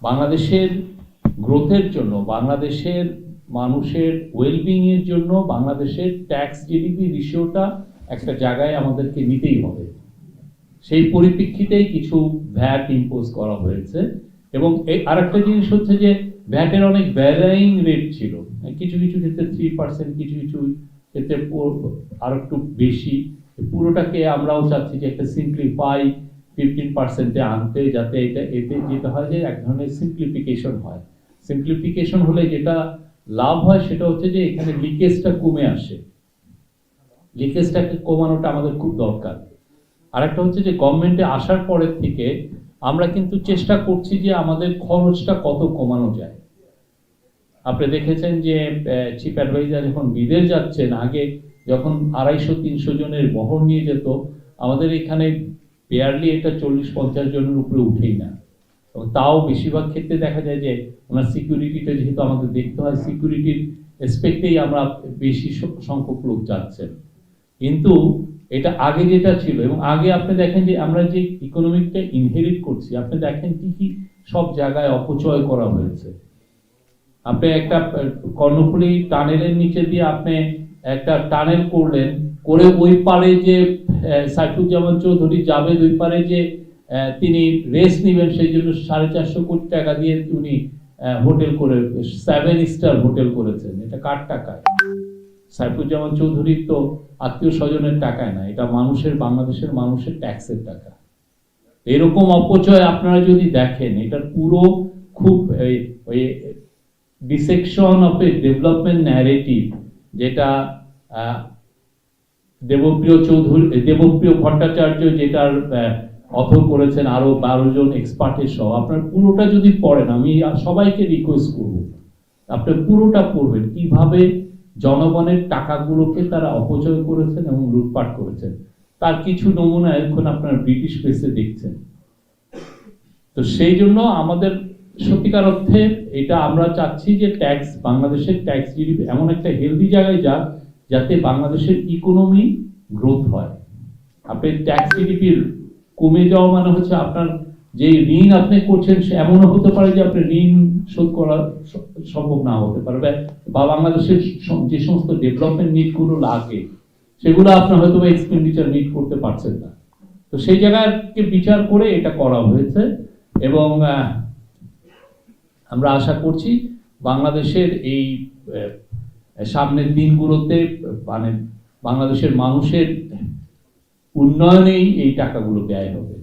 বাংলাদেশের গ্রোথের জন্য, বাংলাদেশের মানুষের ওয়েলবিং এর জন্য বাংলাদেশের ট্যাক্স জিডিপি রেশিওটা একটা জায়গায় আমাদেরকে নিতেই হবে। সেই পরিপ্রেক্ষিতেই কিছু ভ্যাট ইম্পোজ করা হয়েছে। এবং এই আরেকটা জিনিস হচ্ছে যে ভ্যাটের অনেক ভ্যারাইং রেট ছিল, কিছু কিছু ক্ষেত্রে 3%, কিছু কিছু ক্ষেত্রে আরো একটু বেশি। পুরোটাকে আমরাও চাচ্ছি যে একটা সিম্পলিফাই 15%-এ আনতে, যাতে এতে যেটা হয় যে এক ধরনের সিম্পলিফিকেশন হয়। সিম্পলিফিকেশন হলে যেটা লাভ হয় সেটা হচ্ছে যে এখানে লিকেজটা কমে আসে, লিকেজটাকে কমানোটা আমাদের খুব দরকার। আরেকটা হচ্ছে যে গভর্নমেন্টে আসার পরের থেকে আমরা কিন্তু চেষ্টা করছি যে আমাদের খরচটা কত কমানো যায়। আপনি দেখেছেন যে চিফ অ্যাডভাইজার যখন বিদেশ যাচ্ছেন, আগে যখন 250-300 জনের বহর নিয়ে যেত, আমাদের এখানে বেয়ারলি এটা 40-50 জনের উপরে উঠেই না। এবং তাও বেশিরভাগ ক্ষেত্রে দেখা যায় যে ওনার সিকিউরিটিটা যেহেতু আমাদের দেখতে হয়, সিকিউরিটির এসপেক্টেই আমরা বেশি সংখ্যক লোক যাচ্ছেন। কিন্তু এটা আগে যেটা ছিল, এবং আগে আপনি দেখেন যে আমরা যে ইকোনমিকটা ইনহেরিট করছি, আপনি দেখেন কি কি সব জায়গায় অপচয় করা হয়েছে। আপনি একটা কর্ণফুলী টানেলের নিচে দিয়ে আপনি একটা টানেল করলেন, করে ওই পারে যে সাইফুজ্জামান চৌধুরী যাবে, ওই পারে যে তিনি রেস্ট নেবেন, সেই জন্য 450 কোটি টাকা দিয়ে উনি হোটেল করে 7 স্টার হোটেল করেছেন। এটা কার টাকায়? সাইফুজ্জামান চৌধুরীর তো আত্মীয় স্বজনের টাকায় না, এটা মানুষের, বাংলাদেশের মানুষের ট্যাক্সের টাকা। এরকম অপচয় আপনারা যদি দেখেন, এটার পুরো খুব ওই dissection of A development narrative, যেটা দেবপ্রিয় ভট্টাচার্য যেটার অথর করেছেন, আরো 12 জন এক্সপার্টের সহ, আপনার পুরোটা যদি পড়েন, আমি সবাইকে রিকোয়েস্ট করব আপনি পুরোটা পড়বেন, কিভাবে জনগণের টাকাগুলোকে তারা অপচয় করেছেন এবং লুটপাট করেছেন। তার কিছু নমুনা এখন আপনারা ব্রিটিশ প্রেসে দেখছেন। তো সেই জন্য আমাদের সত্যিকার অর্থে এটা আমরা চাচ্ছি যে ট্যাক্স, বাংলাদেশের ট্যাক্স জিডিপি এমন একটা হেলদি জায়গায় যাক যাতে বাংলাদেশের ইকোনমি গ্রোথ হয়। আপনি ট্যাক্স জিডিপির কমে যাওয়া মানে হচ্ছে আপনার যে ঋণ আপনি করছেন সে এমনও হতে পারে যে আপনি ঋণ শোধ করা সম্ভব না হতে পারবে, বা বাংলাদেশের যে সমস্ত ডেভেলপমেন্ট নিডগুলো লাগে সেগুলো আপনি হয়তো এক্সপেন্ডিচার মিট করতে পারছেন না। তো সেই জায়গাকে বিচার করে এটা করা হয়েছে। এবং আমরা আশা করছি বাংলাদেশের এই সামনের দিনগুলোতে মানে বাংলাদেশের মানুষের উন্নয়নেই এই টাকাগুলো ব্যয় হবে।